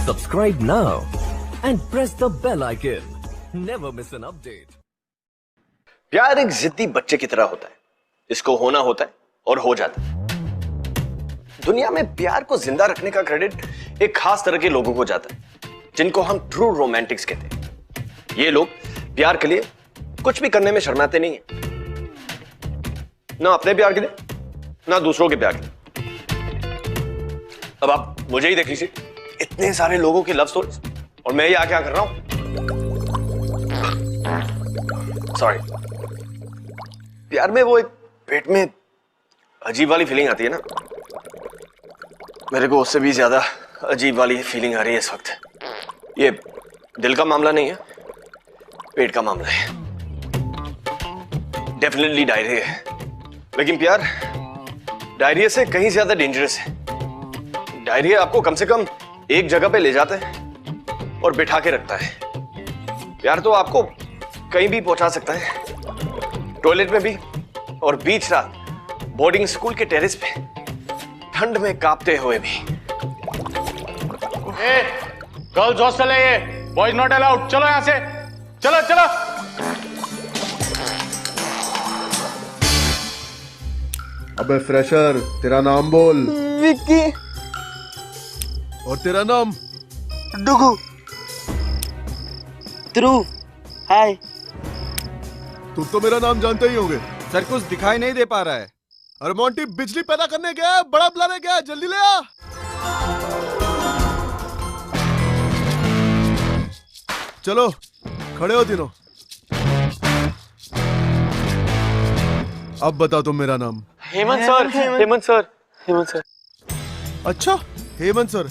Subscribe now and press the bell icon. Never miss an update. प्यार एक जिद्दी बच्चे की तरह होता है, इसको होना होता है और हो जाता है। दुनिया में प्यार को जिंदा रखने का क्रेडिट एक खास तरह के लोगों को जाता है, जिनको हम ट्रू रोमांटिक्स कहते हैं। ये लोग प्यार के लिए कुछ भी करने में शर्माते नहीं हैं, ना अपने प्यार के लिए ना दूसरों के प्यार के लिए। अब आप मुझे ही देख लीजिए, इतने सारे लोगों की लव स्टोरीज और मैं यहाँ क्या कर रहा हूं। सॉरी, प्यार में वो एक पेट में अजीब वाली फीलिंग आती है ना, मेरे को उससे भी ज्यादा अजीब वाली फीलिंग आ रही है इस वक्त। ये दिल का मामला नहीं है, पेट का मामला है। डेफिनेटली डायरिया है, लेकिन प्यार डायरिया से कहीं ज्यादा डेंजरस है। डायरिया आपको कम से कम एक जगह पे ले जाता है और बिठा के रखता है। प्यार तो आपको कहीं भी पहुंचा सकता है, टॉयलेट में भी और बीच रात बोर्डिंग स्कूल के टेरेस पे ठंड में कांपते हुए भी। गर्ल्स हॉस्टल है ये, बॉयज नॉट अलाउड। चलो यहां से, चलो चलो। अबे फ्रेशर, तेरा नाम बोल। विक्की। और तेरा नाम? डुगू। ध्रुव। हाय। तुम तो मेरा नाम जानते ही होंगे। सर कुछ दिखाई नहीं दे पा रहा है। अरे मोंटी, बिजली पैदा करने गया, बड़ा बुलाने गया, जल्दी ले आ। चलो खड़े हो तीनों। अब बताओ तुम मेरा नाम। Hemant sir. Hemant sir. Hemant sir. अच्छा, हेमंत सर।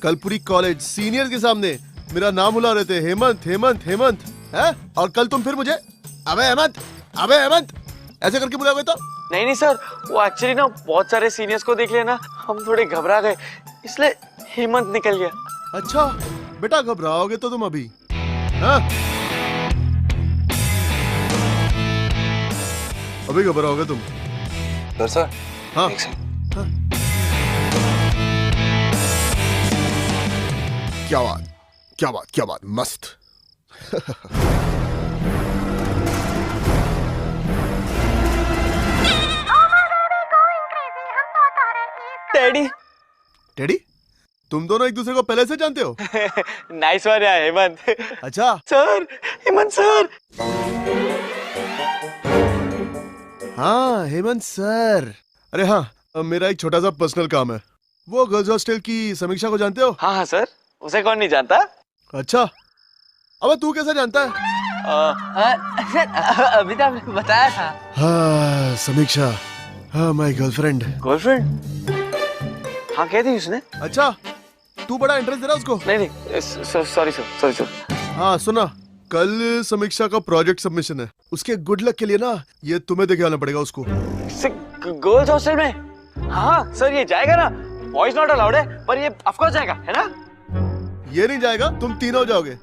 कल पूरी कॉलेज सीनियर के सामने मेरा नाम बुला रहे थे, हेमंत हेमंत हेमंत है? और कल तुम फिर मुझे अबे हेमंत, अबे हेमंत ऐसे करके बुलाओगे तो? नहीं सर, वो एक्चुअली ना बहुत सारे सीनियर्स को देख लिया ना, हम थोड़े घबरा गए, इसलिए हेमंत निकल गया। अच्छा बेटा, घबराओगे तो तुम अभी, हाँ? अभी घबराओगे तुम? सर हाँ, हाँ। क्या बात, क्या बात, क्या बात, मस्त। डैडी। टेडी, तुम दोनों एक दूसरे को पहले से जानते हो? नाइस वन यार हेमंत। अच्छा सर, हेमंत सर। हाँ हेमंत सर। अरे हाँ, मेरा एक छोटा सा पर्सनल काम है। वो गर्ल्स हॉस्टल की समीक्षा को जानते हो? हाँ सर, उसे कौन नहीं जानता। अच्छा, अबे तू कैसे जानता है? सर अभी तो आपने बताया था। हाँ समीक्षा, हाँ माय गर्लफ्रेंड। गर्लफ्रेंड? हाँ कह दी उसने। अच्छा, तू बड़ा इंटरेस्ट दे रहा उसको? नहीं सॉरी सर। हाँ सुना, कल समीक्षा का प्रोजेक्ट सबमिशन है, उसके गुड लक के लिए ना ये तुम्हें देके आना पड़ेगा उसको। गर्ल्स हॉस्टल में? हाँ सर, ये जाएगा ना? बॉयज नॉट अलाउड है, पर ये ऑफ कोर्स जाएगा, है ना? ये नहीं जाएगा, तुम तीनों जाओगे।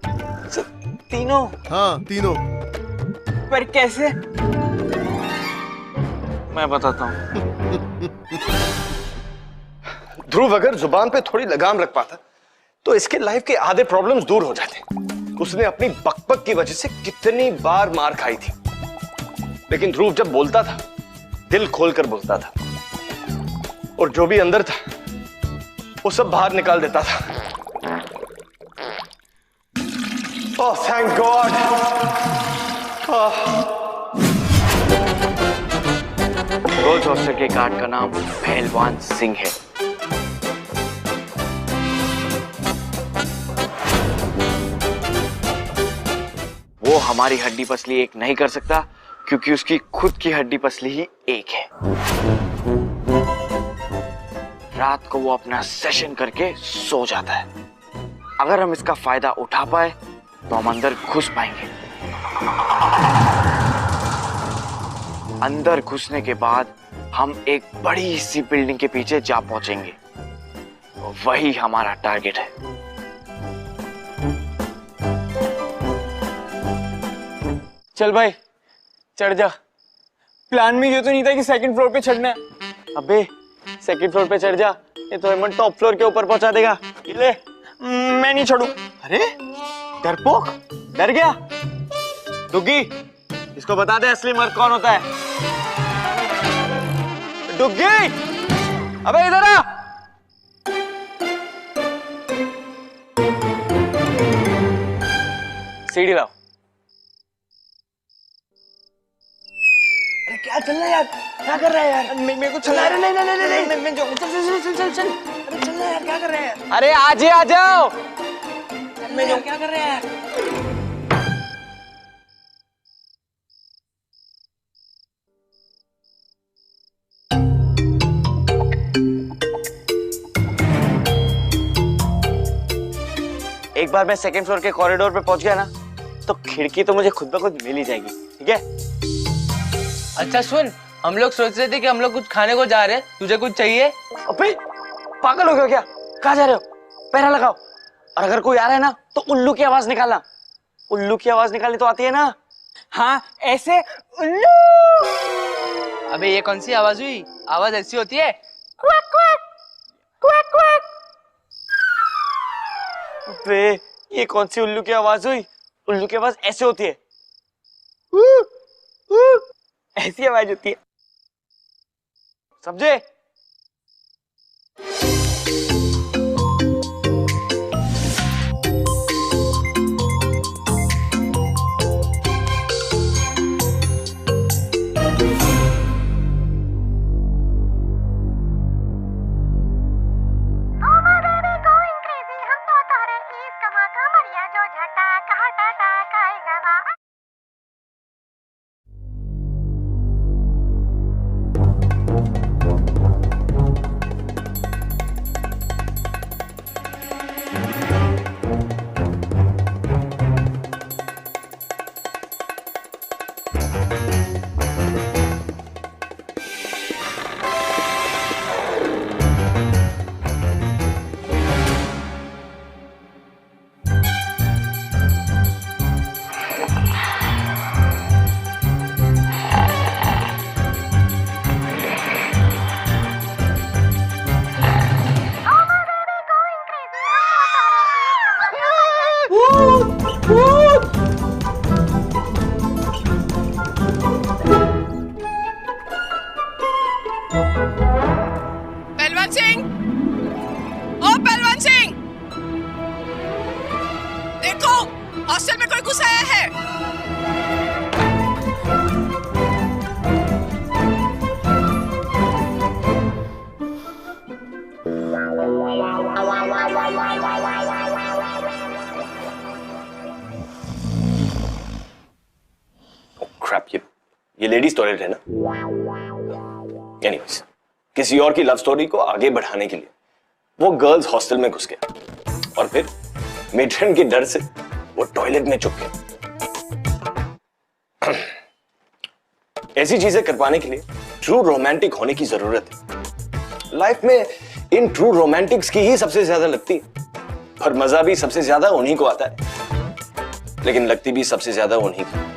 तीनों? हाँ तीनों। पर कैसे? मैं बताता हूँ। ध्रुव अगर जुबान पे थोड़ी लगाम रख पाता तो इसके लाइफ के आधे प्रॉब्लम्स दूर हो जाते। उसने अपनी बकबक की वजह से कितनी बार मार खाई थी, लेकिन ध्रुव जब बोलता था दिल खोलकर बोलता था, और जो भी अंदर था वो सब बाहर निकाल देता था। Oh thank God. Girls hostel के गार्ड का नाम पहलवान सिंह है। वो हमारी हड्डी पसली एक नहीं कर सकता, क्योंकि उसकी खुद की हड्डी पसली ही एक है। रात को वो अपना सेशन करके सो जाता है। अगर हम इसका फायदा उठा पाए तो हम अंदर घुस पाएंगे। अंदर घुसने के बाद हम एक बड़ी सी बिल्डिंग के पीछे जा पहुंचेंगे, वही हमारा टारगेट है। चल भाई चढ़ जा। प्लान में ये तो नहीं था कि सेकंड फ्लोर पे चढ़ना है। अबे सेकंड फ्लोर पे चढ़ जा, ये तो हेमंत टॉप फ्लोर के ऊपर पहुंचा देगा। ये ले मैं नहीं छोड़ू। अरे डरपोक, डर गया? डुग्गी, इसको बता दे असली मर्द कौन होता है। डुग्गी, अबे इधर आ। सीढ़ी लाओ। अरे क्या चल रहा है यार? क्या कर रहा है यार? मेरे को चला। अरे नहीं नहीं नहीं नहीं मैं जो चल चल चल चल चल। अरे चल रहा है यार, क्या कर रहे हैं? अरे आज ही आ जाओ। मैं जो क्या कर रहे हैं यार? एक बार मैं सेकंड फ्लोर के कॉरिडोर पे पहुंच गया ना, तो खिड़की तो मुझे खुद ब खुद मिल ही जाएगी, ठीक है? अच्छा सुन, हम लोग सोच रहे थे कि हम लोग कुछ खाने को जा रहे हैं, तुझे कुछ चाहिए? अबे पागल हो गए हो क्या? कहाँ जा रहे हो? पैरा लगाओ। और अगर कोई आ रहा है ना, तो उल्लू की आवाज निकालना। उल्लू की आवाज निकालनी तो आती है ना? हाँ, ऐसे उल्लू। अबे ये कौन सी आवाज हुई? आवाज ऐसी होती है? Quack quack quack quack. अबे ये कौन सी उल्लू की आवाज हुई? उल्लू की आवाज ऐसे होती है। ऐसी आवाज होती है, समझे? पहलवान सिंह, ओ पहलवान सिंह, देखो हॉस्टल में कोई घुस आया है। क्रैप, ये लेडीज टॉयलेट है ना? एनीवेज, किसी और की लव स्टोरी को आगे बढ़ाने के लिए वो गर्ल्स हॉस्टल में घुस गया और फिर मेट्रन के डर से वो टॉयलेट में छुप गया। ऐसी चीजें कर पाने के लिए ट्रू रोमांटिक होने की जरूरत है। लाइफ में इन ट्रू रोमांटिक्स की ही सबसे ज्यादा लगती है, पर मजा भी सबसे ज्यादा उन्हीं को आता है, लेकिन लगती भी सबसे ज्यादा उन्हीं को।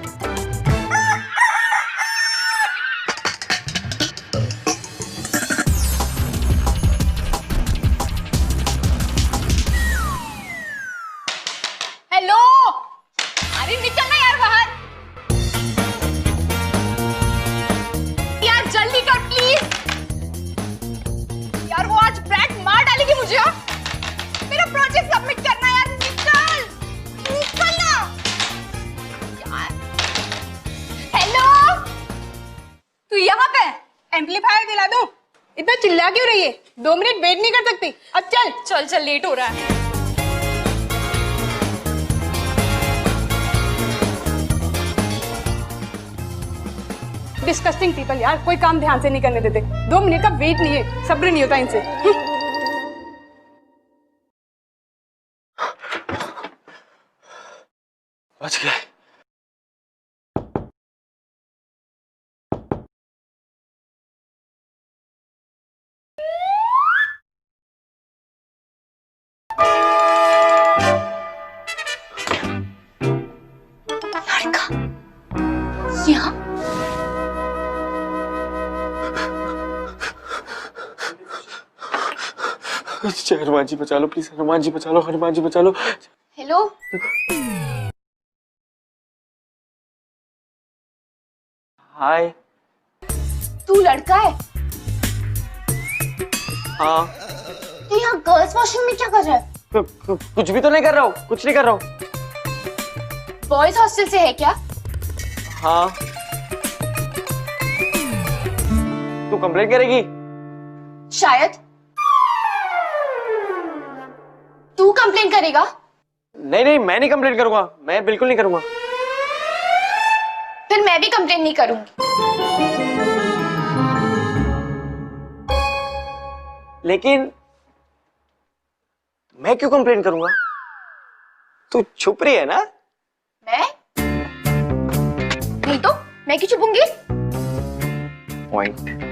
हेलो, अरे निकलना यार बाहर। यार जल्दी कर प्लीज। यार वो आज ब्रैट मार डालेगी मुझे। मेरा प्रोजेक्ट सबमिट करना यार, निकल निकल ना यार। हेलो, तू यहाँ पे? एम्पलीफायर दिला दूं? इतना चिल्ला क्यों रही है? 2 मिनट वेट नहीं कर सकती? अब चल चल चल, लेट हो रहा है। डिस्कस्टिंग पीपल यार, कोई काम ध्यान से नहीं करने देते। 2 मिनट का वेट नहीं है, सब्र नहीं होता इनसे। बच गए। यहाँ हनुमान जी बचा लो प्लीज, हनुमान जी बचा लो, हनुमान जी बचा लो। हेलो, हाय। तू लड़का है? हाँ। तू यहाँ गर्ल्स वॉशरूम में क्या कर रहा है? कुछ भी तो नहीं कर रहा हूँ, कुछ नहीं कर रहा हूँ। बॉयज हॉस्टल से है क्या? हाँ। तू कंप्लेंट करेगी? शायद। तू कंप्लेन करेगा? नहीं नहीं, मैं नहीं कंप्लेंट करूंगा, मैं बिल्कुल नहीं करूंगा। फिर मैं भी कंप्लेन नहीं करूंगी। लेकिन मैं क्यों कंप्लेन करूंगा? तू छुप रही है ना? मैं? नहीं तो मैं क्यों छुपूंगी? पॉइंट।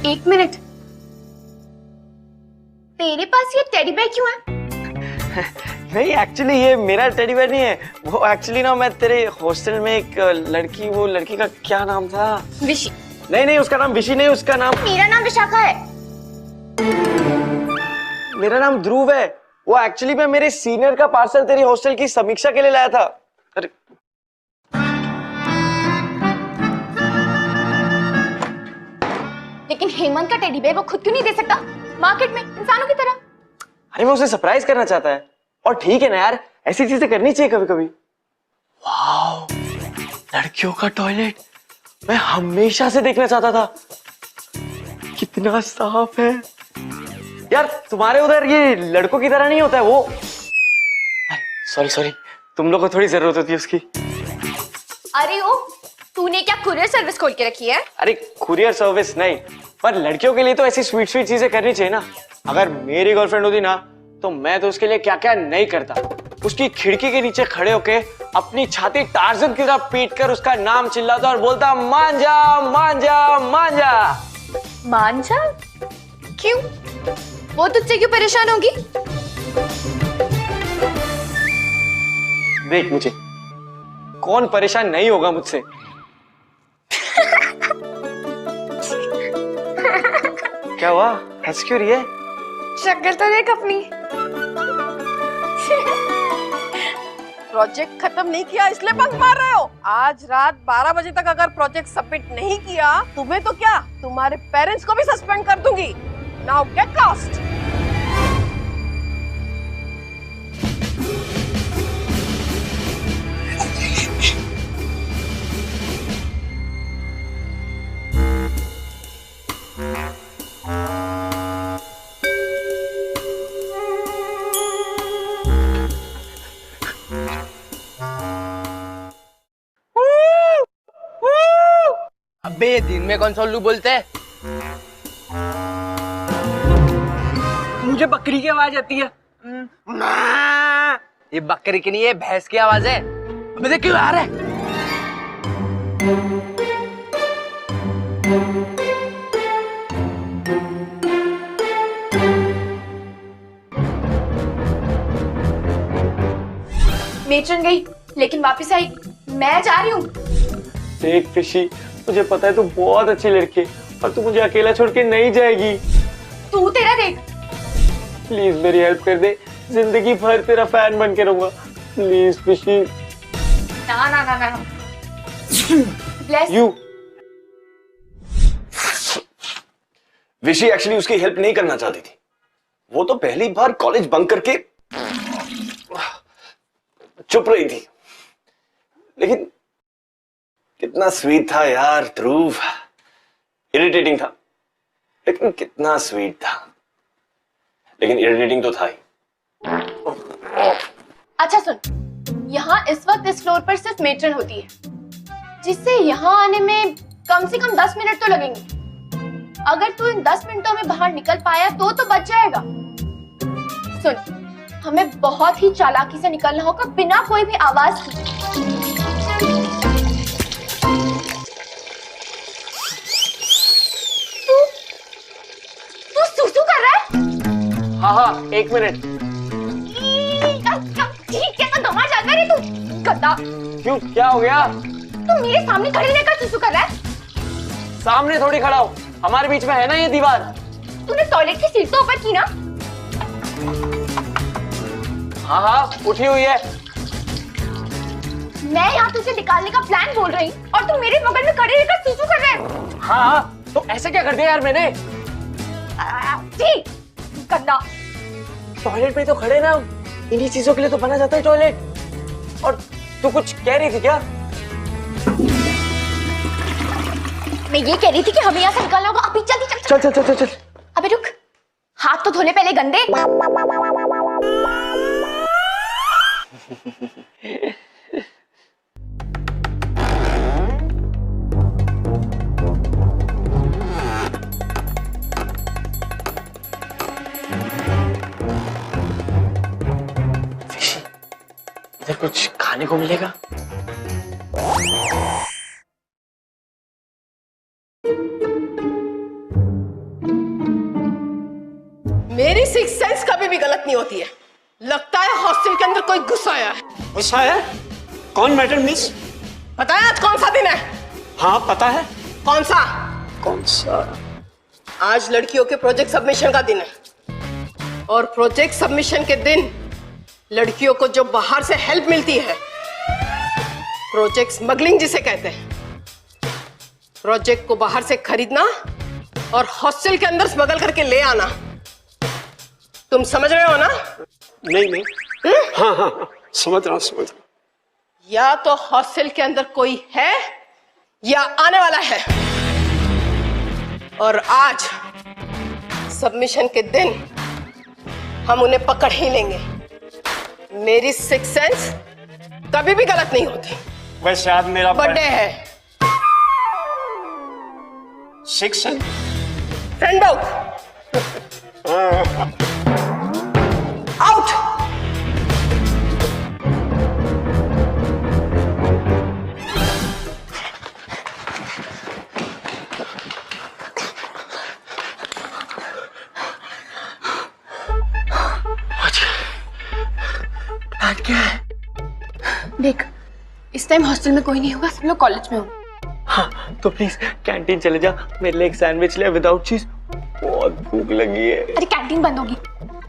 एक मिनट, तेरे पास ये टेडी बेयर क्यों है? नहीं, एक्चुअली ये मेरा टेडी बेयर नहीं है। वो एक्चुअली ना, मैं तेरे हॉस्टल में एक लड़की, वो लड़की का क्या नाम था? विशी। नहीं नहीं, उसका नाम विशी नहीं, उसका नाम, मेरा नाम विशाखा है। मेरा नाम ध्रुव है। वो एक्चुअली मैं मेरे सीनियर का पार्सल तेरी हॉस्टल की समीक्षा के लिए लाया था। अरे लेकिन हेमंत का टेडी बेयर वो खुद क्यों नहीं दे सकता मार्केट में इंसानों की तरह? अरे वो उसे सरप्राइज करना चाहता है, और ठीक है ना यार, ऐसी चीजें करनी चाहिए कभी कभी। वाओ, लड़कियों का टॉयलेट मैं हमेशा से देखना चाहता था। कितना साफ है यार। तुम्हारे उधर ये लड़कों की तरह नहीं होता है वो। सॉरी सॉरी, तुम लोग को थोड़ी जरूरत होती है उसकी। अरे ओ, तूने क्या कुरियर सर्विस खोल के रखी है? अरे कुरियर सर्विस नहीं, पर लड़कियों के लिए तो ऐसी स्वीट स्वीट चीजें करनी चाहिए ना। अगर मेरी गर्लफ्रेंड होती ना, तो मैं तो उसके लिए क्या क्या नहीं करता। उसकी खिड़की के नीचे खड़े होके अपनी छाती टार्जन की तरह पीट कर उसका नाम चिल्लाता और बोलता, मांझा मांझा मांझा। मांझा? क्यों? वो तुझसे क्यों परेशान होगी? देख, मुझे कौन परेशान नहीं होगा मुझसे। क्या हुआ, हंस क्यों रही है? शक्ल तो देख अपनी। प्रोजेक्ट खत्म नहीं किया इसलिए बंक मार रहे हो? आज रात 12 बजे तक अगर प्रोजेक्ट सबमिट नहीं किया, तुम्हें तो क्या, तुम्हारे पेरेंट्स को भी सस्पेंड कर दूंगी। Now get lost. अबे दिन में कौन सा उल्लू बोलते हैं? मुझे बकरी की आवाज आती है। ये बकरी की नहीं, ये भैंस की आवाज है। अबे देख क्यों आ रहा है? मेट्रन गई लेकिन वापस आई। मैं जा रही हूँ। देख फिशी, मुझे पता है तू बहुत अच्छी लड़की है, और तू मुझे अकेला छोड़ के नहीं जाएगी। तू तेरा देख। प्लीज मेरी हेल्प कर दे, जिंदगी भर तेरा फैन बन के रहूंगा। Please fishy. ना ना ना ना। Bless you. विशी एक्चुअली उसकी हेल्प नहीं करना चाहती थी। वो तो पहली बार कॉलेज बंक करके चुप रही थी। लेकिन कितना स्वीट था यार ध्रुव। इरिटेटिंग था, लेकिन कितना स्वीट था। लेकिन इरिटेटिंग तो था ही। अच्छा सुन, यहाँ इस वक्त इस फ्लोर पर सिर्फ मेट्रन होती है, जिससे यहाँ आने में कम से कम 10 मिनट तो लगेंगे। अगर तू इन 10 मिनटों में बाहर निकल पाया तो बच जाएगा। सुन, हमें बहुत ही चालाकी से निकलना होगा, बिना कोई भी आवाज की। तू सुसु कर रहा है? हाँ हाँ, एक मिनट। ठीक है, तो दमा जागा रे तू गधा। क्यों, क्या हो गया? तू मेरे सामने खड़ी रहकर सुसु कर रहा है? सामने थोड़ी खड़ा हो, हमारे बीच में है ना ये दीवार। तूने टॉयलेट की सीट तो ऊपर की ना? हाँ हाँ उठी हुई है। मैं यहाँ तुझे निकालने का प्लान बोल रही हूँ और तू मेरे बगल में खड़े रहकर सूसू कर रहे है। हाँ हाँ तो ऐसे क्या कर दिया यार मैंने? जी गंदा। टॉयलेट पे तो खड़े ना, इन्हीं चीजों के लिए तो बना जाता है टॉयलेट। और तू कुछ कह रही थी क्या? मैं ये कह रही थी कि हमें यहाँ से निकालना होगा। अभी जल्दी चल चल चल चल चल। अबे रुक, हाथ तो धोले पहले गंदे। इधर कुछ खाने को मिलेगा? मेरी सिक्स सेंस कभी भी गलत नहीं होती है। लगता है हॉस्टल के अंदर कोई घुस आया है। गुस्सा है? कौन मैडम मिस? पता है आज कौन सा दिन है? हाँ पता है। कौन सा? कौन सा? आज लड़कियों के प्रोजेक्ट सबमिशन का दिन है। और प्रोजेक्ट सबमिशन के दिन लड़कियों को जो बाहर से हेल्प मिलती है, प्रोजेक्ट स्मगलिंग जिसे कहते हैं, प्रोजेक्ट को बाहर से खरीदना और हॉस्टल के अंदर स्मगल करके ले आना, तुम समझ रहे हो ना? नहीं हाँ हाँ हाँ समझ रहा हूँ। या तो हॉस्टल के अंदर कोई है या आने वाला है। और आज सबमिशन के दिन हम उन्हें पकड़ ही लेंगे। मेरी सिक्स सेंस कभी भी गलत नहीं होती। वैसे आज मेरा बर्थडे है। Six sense friend out. Out. क्या है? देख, इस टाइम हॉस्टल में कोई नहीं होगा, सब लोग कॉलेज में होंगे। हाँ तो प्लीज कैंटीन चले जा, मेरे लिए एक सैंडविच ले विदाउट चीज, बहुत भूख लगी है। अरे कैंटीन बंद होगी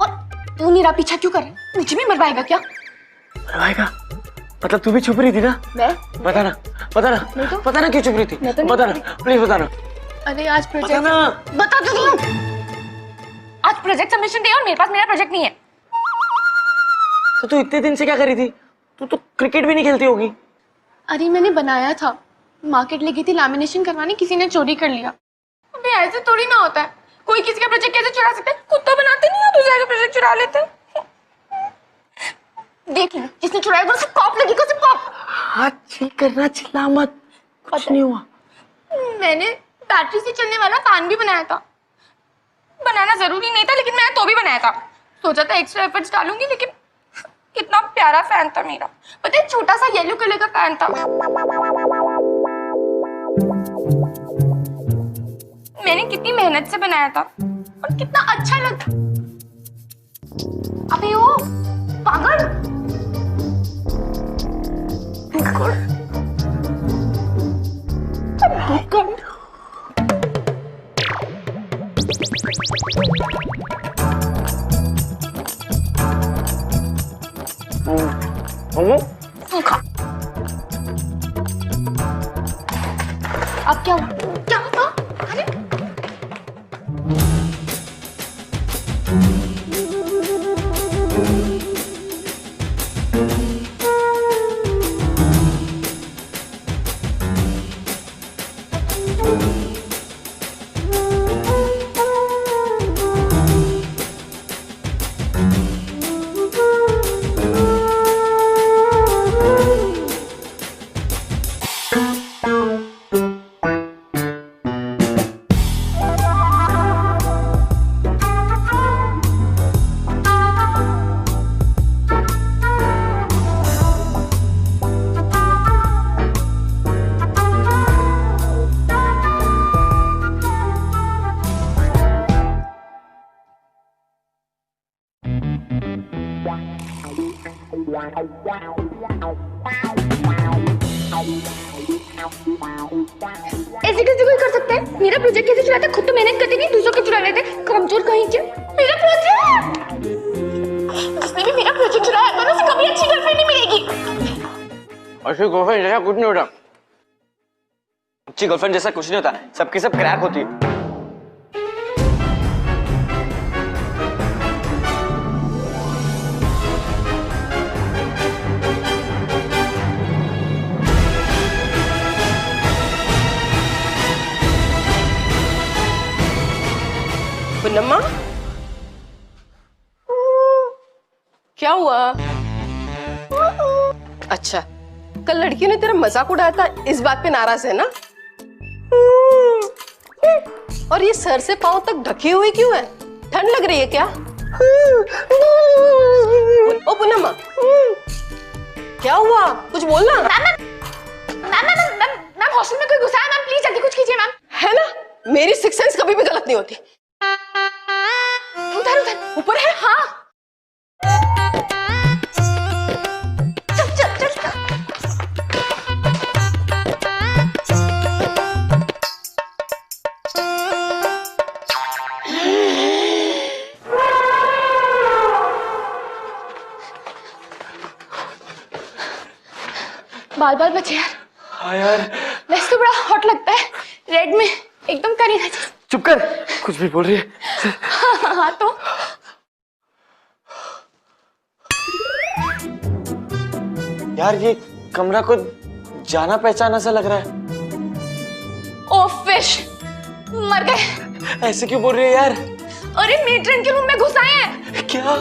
और तू मेरा पीछा क्यों कर रहा है? मुझे भी मरवाएगा क्या? मरवाएगा? मतलब तू भी छुप रही थी ना? मैं? बताना तो? बताना क्यों छुप रही थी? तो बताना प्लीज बताना। अरे आज प्रोजेक्ट बता तो दूं। आज प्रोजेक्ट सबमिशन डे और मेरे पास मेरा प्रोजेक्ट नहीं है। तो तू इतने दिन से क्या कर रही थी? तू तो क्रिकेट भी नहीं खेलती होगी। अरे मैंने बनाया था, मार्केट ले गई थी लैमिनेशन करवाने, किसी ने चोरी कर लिया। अबे ऐसे थोड़ी ना होता है, कोई किसी का प्रोजेक्ट कैसे चुरा सकता है? खुद तो बनाते नहीं हो, दूसरे का प्रोजेक्ट चुरा लेते। देख लो, जिसने चुराया उसको कॉप लगेगा, उसे कॉप। हाथ ठीक करना, चिल्ला मत, कुछ नहीं हुआ। मैंने बैटरी से चलने वाला फैन भी बनाया था। बनाना जरूरी नहीं था लेकिन मैंने तो भी बनाया था। सोचा था एक्स्ट्रा एफर्ट्स डालूंगी, लेकिन कितना प्यारा फैन था मेरा। पता है, छोटा सा येलो कलर का फैन था। मैंने कितनी मेहनत से बनाया था और कितना अच्छा लगा। अबे ओ पागल, अब क्या हुआ? क्या हुआ? अरे ऐसे कैसे कोई कर सकता है? मेरा प्रोजेक्ट कैसे चलाता है? खुद तो मेहनत करते नहीं, दूसरों के चुरा लेते। कमजोर कहीं के। मेरा प्रोजेक्ट, जिसने भी मेरा प्रोजेक्ट चुराया था ना, उसे कभी अच्छी गर्लफ्रेंड नहीं मिलेगी। अच्छी गर्लफ्रेंड जैसा कुछ नहीं होता। अच्छी गर्लफ्रेंड जैसा कुछ नहीं होता, सबकी सब क्रैक होती है। पूनम्मा, क्या हुआ? अच्छा, कल लड़कियों ने तेरा मजाक उड़ाया था, इस बात पे नाराज है ना? और ये सर से पांव तक ढकी हुई क्यों है? ठंड लग रही है क्या? ओ पूनम्मा, क्या हुआ? कुछ बोलना। मैम हॉस्टल में कोई घुसा है। मैम प्लीज जल्दी कुछ कीजिए मैम। है ना, मेरी सिक्स सेंस कभी भी गलत नहीं होती। उधर उधर ऊपर है। हाँ चल चल चल चल। बाल बाल बचे यार। हाँ यार, वैसे तो बड़ा हॉट लगता है रेड में, एकदम करीना। चुप कर, कुछ भी बोल रही है। हाँ तो यार ये कमरा को जाना पहचाना सा लग रहा है। ओ फिश, मर गए। ऐसे क्यों बोल रही है यार? अरे मेट्रन के रूम में घुस आए हैं। क्या?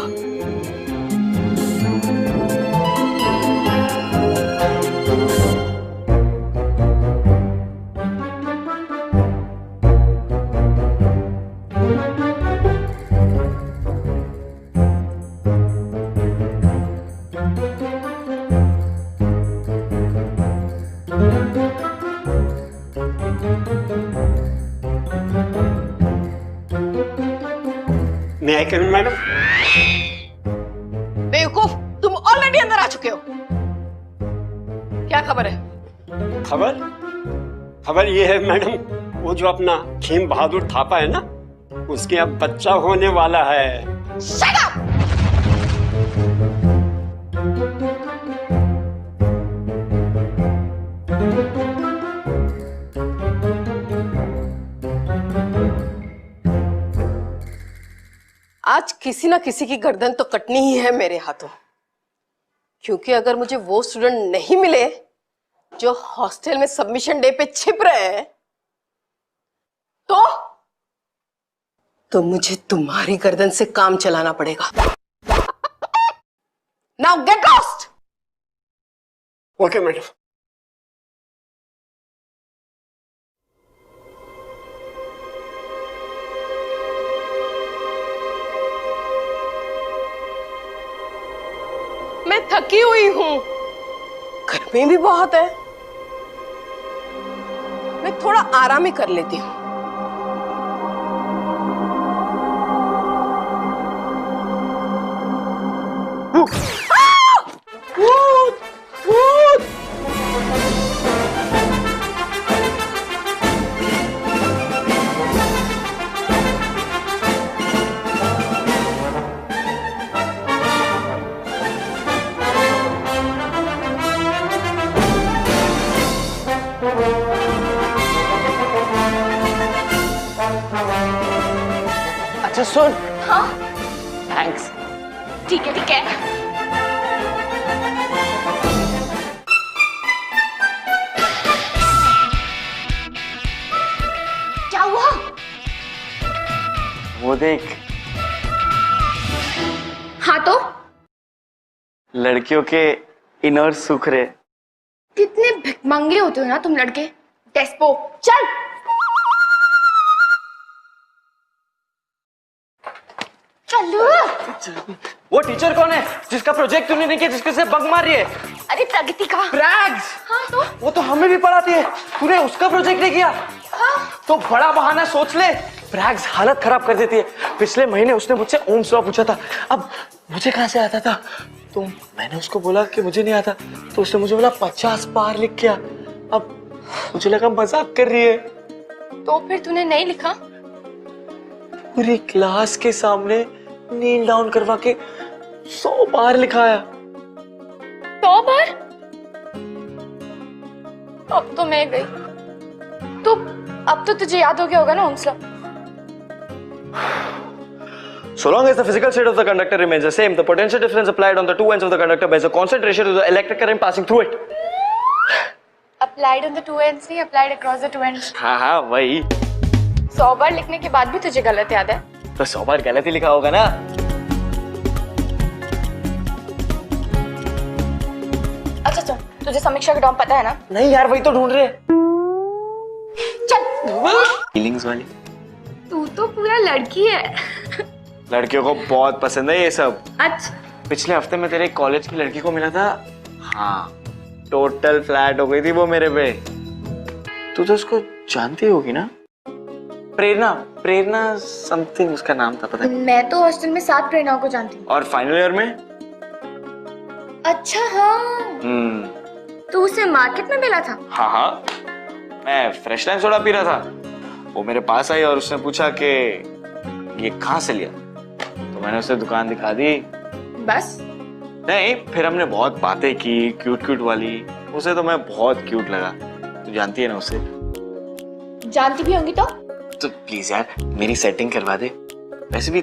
मैं आई कम इन मैडम? बेवकूफ, तुम ऑलरेडी अंदर आ चुके हो। क्या खबर है? खबर खबर ये है मैडम, वो जो अपना खेम बहादुर थापा है ना, उसके अब बच्चा होने वाला है। Shut up! आज किसी ना किसी की गर्दन तो कटनी ही है मेरे हाथों, क्योंकि अगर मुझे वो स्टूडेंट नहीं मिले जो हॉस्टल में सबमिशन डे पे छिप रहे हैं, तो मुझे तुम्हारी गर्दन से काम चलाना पड़ेगा। Now get lost. Okay madam. मैं थकी हुई हूं, गर्मी भी बहुत है, मैं थोड़ा आराम ही कर लेती हूँ। अच्छा सुन। हाँ थैंक्स। ठीक है ठीक है। क्या हुआ? वो देख, हाँ तो लड़कियों के इनर सूख रहे। कितने भिखमंगे होते हो ना तुम लड़के। डेस्पो चल। चलो। वो टीचर कौन है जिसका प्रोजेक्ट तूने नहीं किया, जिसके से बग मार रही है? अरे प्रगति का। प्रैग्स। हाँ तो वो तो हमें भी पढ़ाती है, तूने उसका प्रोजेक्ट नहीं किया? हाँ तो बड़ा बहाना सोच ले। प्रैग्स हालत खराब कर देती है। पिछले महीने उसने मुझसे ओम्स लॉ पूछा था, अब मुझे कहां से आता था? तो मैंने उसको बोला कि मुझे नहीं आता, तो उसने मुझे बोला 50 बार लिख के आ। अब मुझे लगा मजाक कर रही है। तो फिर तूने नहीं लिखा? पूरी क्लास के सामने नील डाउन करवा के 100 बार लिखाया। 100 बार? अब तो मैं गई। तो अब तो तुझे याद हो गया होगा ना हंसला? So long as the physical state of the conductor remains the same, the potential difference applied on the two ends of the conductor bears a constant ratio to the electric current passing through it. Applied on the two ends नहीं, applied across the two ends. हाँ वही। 100 बार लिखने के बाद भी तुझे गलत याद है? तो 100 बार गलत ही लिखा होगा ना। अच्छा सुन, तुझे समीक्षा का डॉम पता है ना? नहीं यार, वही तो ढूंढ रहे हैं। चल। फीलिंग्स वाली। तू तो पूरा लड़की है। लड़कियों को बहुत पसंद है ये सब। अच्छा। पिछले हफ्ते में तेरे कॉलेज की लड़की को मिला था। हाँ, टोटल फ्लैट हो गई थी वो मेरे पे। तू तो उसको जानती होगी ना? प्रेरणा समथिंग उसका नाम था, पता है? मैं तो हॉस्टल में 7 प्रेरणाओं को जानती हूँ। और फाइनल ईयर में? अच्छा हाँ। तू उसे मार्केट में मिला था? हाँ, मैं फ्रेश टाइम सोडा पी रहा था। वो मेरे पास आई और उसने पूछा कि ये कहाँ से लिया, तो मैंने उसे दुकान दिखा दी। बस? नहीं, फिर हमने बहुत बातें की, क्यूट वाली। उसे तो मैं बहुत क्यूट लगा। तू जानती है ना उसे? जानती भी होंगी तो प्लीज यार मेरी सेटिंग करवा दे। वैसे भी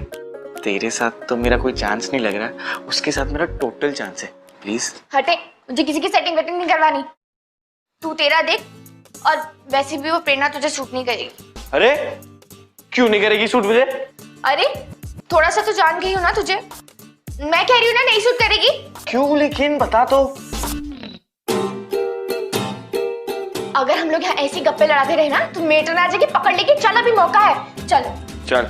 तेरे साथ तो मेरा कोई चांस नहीं लग रहा, उसके साथ मेरा टोटल चांस है। प्लीज हटे, मुझे किसी की सेटिंग वेटिंग नहीं करवानी। तू तेरा देख, और वैसे भी वो प्रेरणा तुझे सूट नहीं करेगी। अरे क्यों नहीं करेगी सूट मुझे? अरे थोड़ा सा तो जान गई हो ना तुझे। मैं कह रही हूँ ना, नहीं सूट करेगी। क्यों, लेकिन बता तो। अगर हम लोग यहाँ ऐसी गप्पे लड़ाते रहे ना तो मेटर आ जाएगी, पकड़ लेगी। चल अभी मौका है, चल चल।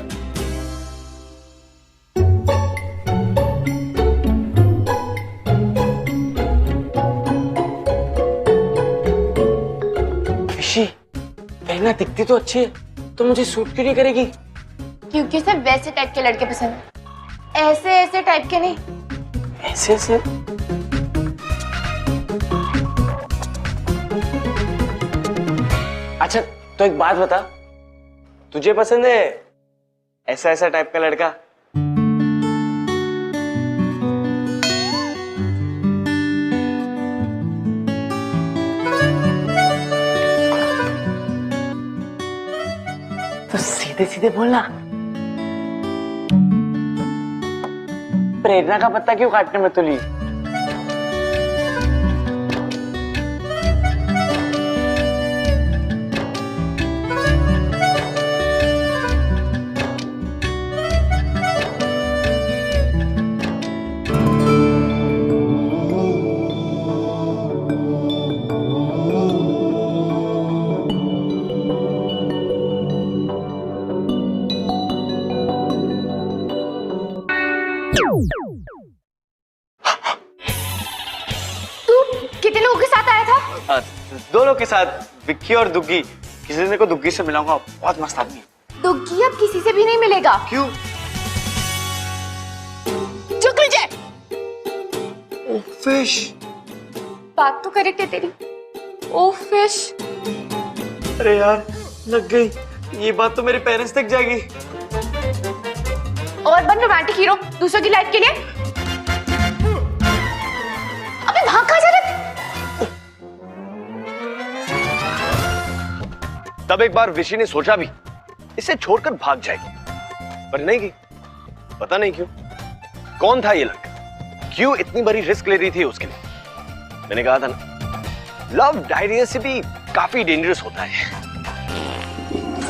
प्रेरणा दिखती तो अच्छी है, तो मुझे सूट क्यों नहीं करेगी? क्योंकि उसे वैसे टाइप के लड़के पसंद है, ऐसे टाइप के नहीं। ऐसे? अच्छा तो एक बात बता, तुझे पसंद है ऐसा टाइप का लड़का? तो सीधे बोलना। प्रेरणा का पत्ता क्यों काटने में तुली? कितने लोगों के साथ आया था? 2 लोग के साथ, विक्की और दुग्गी। किसी दिन को दुग्गी से मिलाऊंगा, बहुत मस्त आदमी है। दुग्गी अब किसी से भी नहीं मिलेगा। क्यों? चुप कर जा। ओ फिश। बात तो करेक्ट है तेरी। ओ फिश। अरे यार लग गई, ये बात तो मेरे पेरेंट्स तक जाएगी। और बन रोमांटिक हीरो दूसरों की लाइफ के लिए। अबे भाग कहाँ जा रहा है? तब एक बार विशी ने सोचा भी इसे छोड़कर भाग जाएगी, पर नहीं की। पता नहीं क्यों। कौन था ये लड़का, क्यों इतनी बड़ी रिस्क ले रही थी उसके लिए? मैंने कहा था ना, लव डायरिया से भी काफी डेंजरस होता है।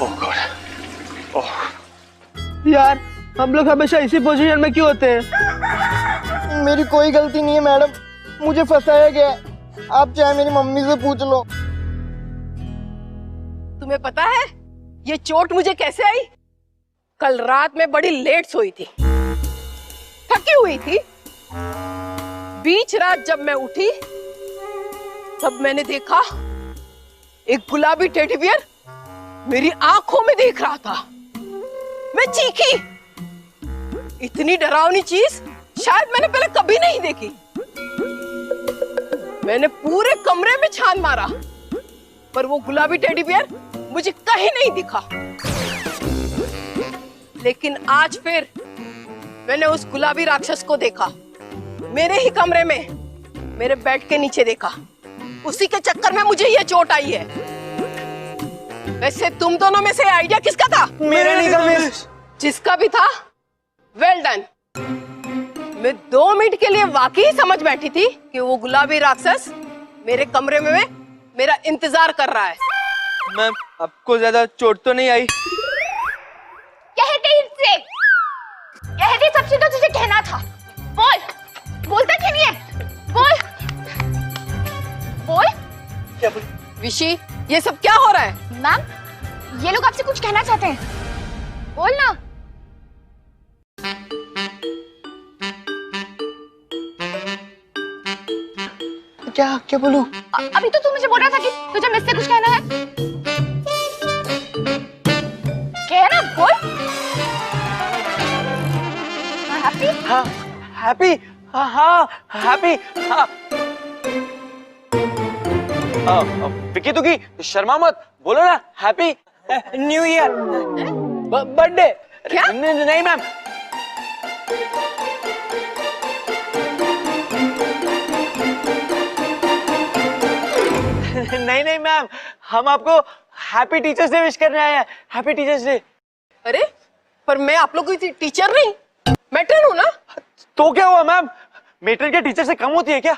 ओह गॉड। ओह यार हम लोग हमेशा इसी पोजीशन में क्यों होते हैं? मेरी कोई गलती नहीं है मैडम, मुझे फंसाया गया। आप चाहे मेरी मम्मी से पूछ लो। तुम्हें पता है ये चोट मुझे कैसे आई? कल रात में बड़ी लेट सोई थी, थकी हुई थी। बीच रात जब मैं उठी तब मैंने देखा एक गुलाबी टेडी बियर मेरी आंखों में देख रहा था। मैं चीखी। इतनी डरावनी चीज शायद मैंने पहले कभी नहीं देखी। मैंने पूरे कमरे में छान मारा, पर वो गुलाबी टेडी बियर मुझे कहीं नहीं दिखा। लेकिन आज फिर मैंने उस गुलाबी राक्षस को देखा, मेरे ही कमरे में, मेरे बेड के नीचे देखा। उसी के चक्कर में मुझे ये चोट आई है। वैसे तुम दोनों में से आइडिया किसका था? मेरा नहीं था मिस। जिसका भी था, वेल डन। मैं 2 मिनट के लिए वाकई समझ बैठी थी कि वो गुलाबी राक्षस मेरे कमरे में मेरा इंतजार कर रहा है। मैम, आपको ज्यादा चोट तो नहीं आई? कह दे सबसे तो तुझे कहना था। बोल, बोलता क्यों नहीं है? बोल, बोल। क्या बोल? विशी, ये सब क्या हो रहा है? मैम, ये लोग आपसे कुछ कहना चाहते हैं, बोल ना। क्या क्या बोलूं? अभी तो तू मुझे बोल रहा था कि तुझे मुझसे कुछ कहना है। कहना, बोल। हैप्पी? हाँ, हैप्पी। हाँ, हैप्पी। हाँ। विकी तुकी शर्मा मत, बोलो ना हैप्पी न्यू ईयर, बर्थडे। क्या? नहीं मैम। नहीं मैम, हम आपको हैप्पी टीचर्स डे विश करने आए हैं। Happy teachers day. अरे, पर मैं आप लोगों की टीचर नहीं, मैट्रन हूँ ना। तो क्या हुआ मैम, मैट्रन क्या टीचर से कम होती है क्या?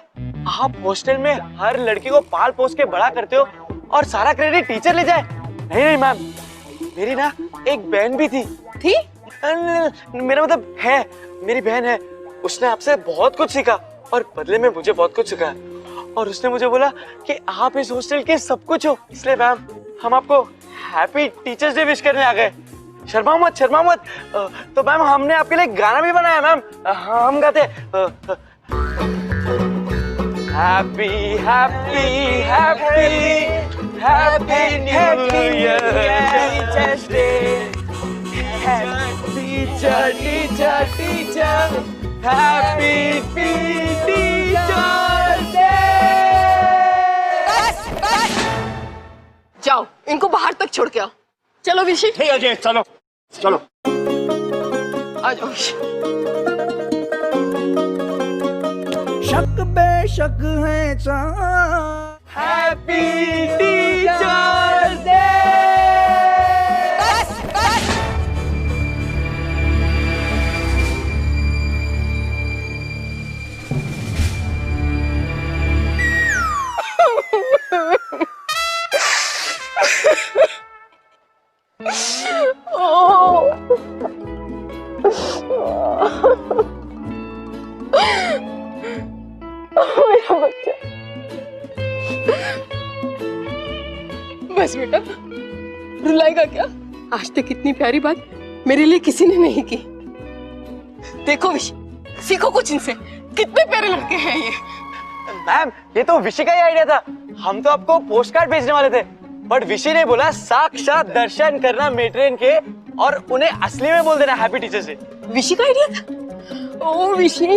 आप हॉस्टल में हर लड़की को पाल पोस के बड़ा करते हो और सारा क्रेडिट टीचर ले जाए? नहीं मैम, मेरी ना एक बहन भी थी। मेरा मतलब है, मेरी बहन है। उसने आपसे बहुत कुछ सीखा और बदले में मुझे बहुत कुछ सिखाया। और उसने मुझे बोला कि आप इस हॉस्टल के सब कुछ हो, इसलिए मैम हम आपको हैप्पी टीचर्स डे विश करने आ गए। शर्मा मत, शर्मा मत। तो मैम हमने आपके लिए गाना भी बनाया मैम। हम गाते happy happy happy happy new year teachers day, teacher teacher teacher, happy teachers day. जाओ, इनको बाहर तक छोड़ के आओ। चलो विशी। ठीक है जी, चलो चलो। आ जाओ विशी। शक बेशक है हैप्पी टीचर्स डे। मेरा बच्चा। बस बेटा, रुलाएगा क्या? आज तक इतनी प्यारी बात मेरे लिए किसी ने नहीं की। देखो विशी, सीखो कुछ इनसे। कितने प्यारे लड़के हैं ये। मैम, ये तो विशी का ही आइडिया था। हम तो आपको पोस्ट कार्ड भेजने वाले थे, बट विशी ने बोला साक्षात दर्शन करना मेट्रेन के और उन्हें असली में बोल देना हैप्पी टीचर्स डे। विशी का आइडिया था? ओ विशी।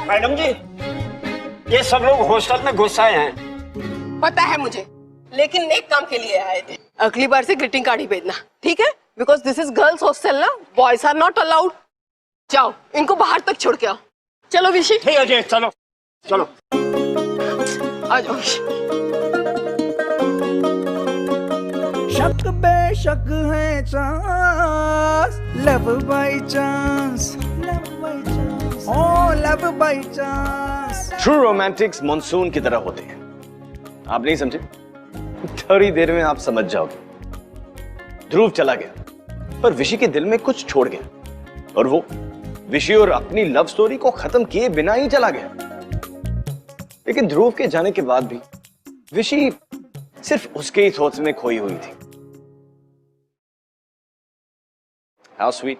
मैडम जी, ये सब लोग हॉस्टल में घुस आए हैं। पता है मुझे, लेकिन एक काम के लिए आए थे। अगली बार से ग्रीटिंग कार्ड ही भेजना, ठीक है? Because this is girls hostel ना, बॉयज आर नॉट अलाउड। जाओ, इनको बाहर तक छोड़ के आओ। चलो विशी। ठीक है जी, चलो चलो। आ जाओ विशी। शक बेशक है chance, love by chance, love by chance, oh love by chance. True romantics monsoon की तरह होते हैं, आप नहीं समझे? थोड़ी देर में आप समझ जाओगे। ध्रुव चला गया, पर विशी के दिल में कुछ छोड़ गया, और वो विशी और अपनी लव स्टोरी को खत्म किए बिना ही चला गया। लेकिन ध्रुव के जाने के बाद भी विशी सिर्फ उसके ही थॉट्स में खोई हुई थी। How sweet.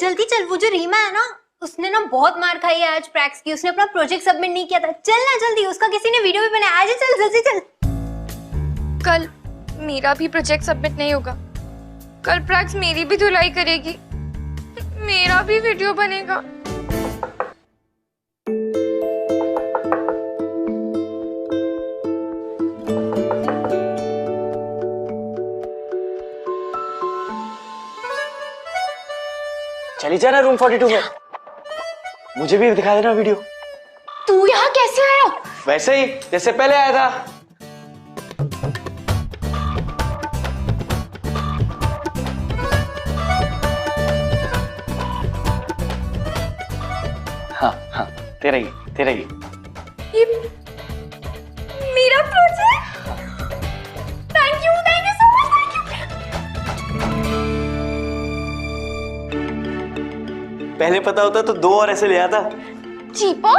जल्दी चल, वो जो रीमा है ना, उसने ना बहुत मार खाई है आज प्रैक्स की। उसने अपना प्रोजेक्ट सबमिट नहीं किया था। चल ना जल्दी, उसका किसी ने वीडियो भी बनाया। आज चल जल्दी चल। कल मेरा भी प्रोजेक्ट सबमिट नहीं होगा। कल प्रैक्स मेरी भी धुलाई करेगी, मेरा भी वीडियो बनेगा। चली जाना रूम 42 में, मुझे भी दिखा देना वीडियो। तू यहाँ कैसे आया? वैसे ही जैसे पहले आया था। हाँ, तेरा ही। ये मेरा project? Thank you so much, पहले पता होता तो 2 और ऐसे ले आता। चीपो?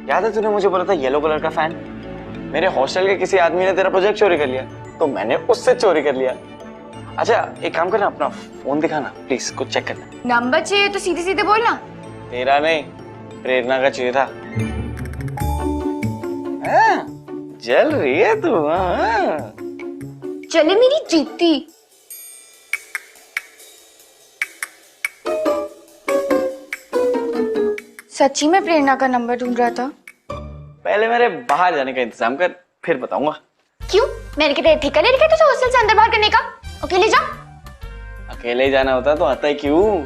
याद है तूने मुझे बोला था येलो कलर का फैन? मेरे हॉस्टल के किसी आदमी ने तेरा प्रोजेक्ट चोरी कर लिया, तो मैंने उससे चोरी कर लिया। अच्छा एक काम करना, अपना फोन दिखाना प्लीज, कुछ चेक करना। नंबर चाहिए तो सीधे सीधे बोलना। तेरा नहीं, प्रेरणा का चाहिए था। जल रही है तू। चले मेरी जीती। सच्ची में प्रेरणा का नंबर ढूंढ रहा था। पहले मेरे बाहर जाने का इंतजाम कर, फिर बताऊंगा। क्यों? मैंने क्या ठेका ले रखा है तुझे हॉस्टल से अंदर बाहर करने का? अकेले जा। अकेले ही जाना होता तो आता ही क्यों।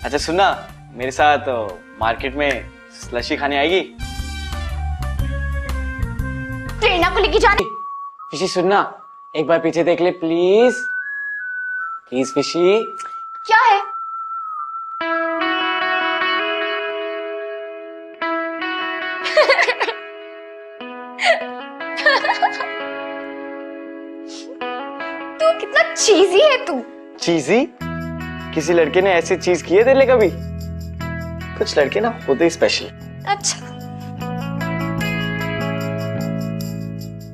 अच्छा सुनना, मेरे साथ मार्केट में स्लशी खाने आएगी? प्रेरणा को लेके जाने। फिशी सुनना, एक बार पीछे देख ले प्लीज प्लीज। फिशी क्या है? तू कितना चीजी है तू। चीजी? किसी लड़के ने ऐसी चीज की है तेरे लिए कभी? कुछ लड़के ना होते ही स्पेशल। अच्छा,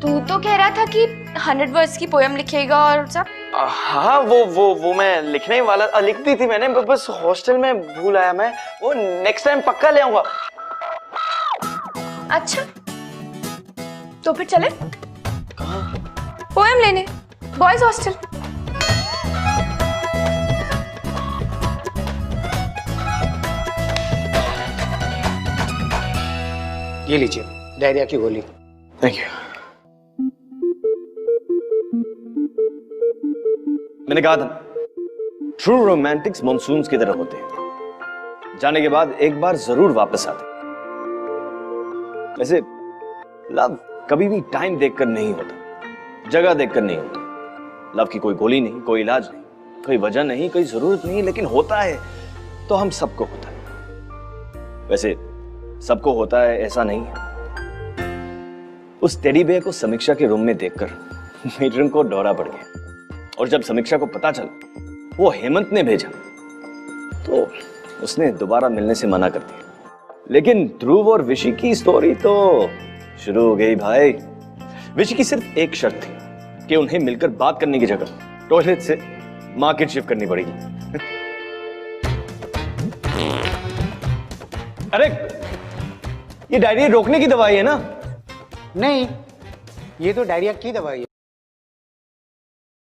तू तो कह रहा था कि 100 वर्ड्स की पोयम लिखेगा और सब। हाँ वो मैं लिखने ही वाला, लिख दी थी मैंने, बस हॉस्टल में भूल आया मैं। वो नेक्स्ट टाइम पक्का ले आऊंगा। अच्छा तो फिर चले पोयम लेने बॉयज हॉस्टल। ये लीजिए डायरिया की गोली। Thank you. मैंने कहा था ट्रू रोमांटिक्स मॉनसून्स की तरह होते हैं, जाने के बाद एक बार जरूर वापस आते। वैसे लव कभी भी टाइम देखकर नहीं होता, जगह देखकर नहीं होता। लव की कोई गोली नहीं, कोई इलाज नहीं, कोई वजह नहीं, कोई जरूरत नहीं, लेकिन होता है तो हम सबको होता है। वैसे सबको होता है ऐसा नहीं है। उस टेडी बेयर को समीक्षा के रूम में देखकर मेरे को दौरा पड़ गया, और जब समीक्षा को पता चला वो हेमंत ने भेजा तो उसने दोबारा मिलने से मना कर दिया। लेकिन ध्रुव और विशी की स्टोरी तो शुरू हो गई भाई। विशी की सिर्फ एक शर्त थी कि उन्हें मिलकर बात करने की जगह टॉयलेट से मार्केट शिफ्ट करनी पड़ेगी। अरे ये डायरिया रोकने की दवाई है ना? नहीं, ये तो डायरिया की दवाई है।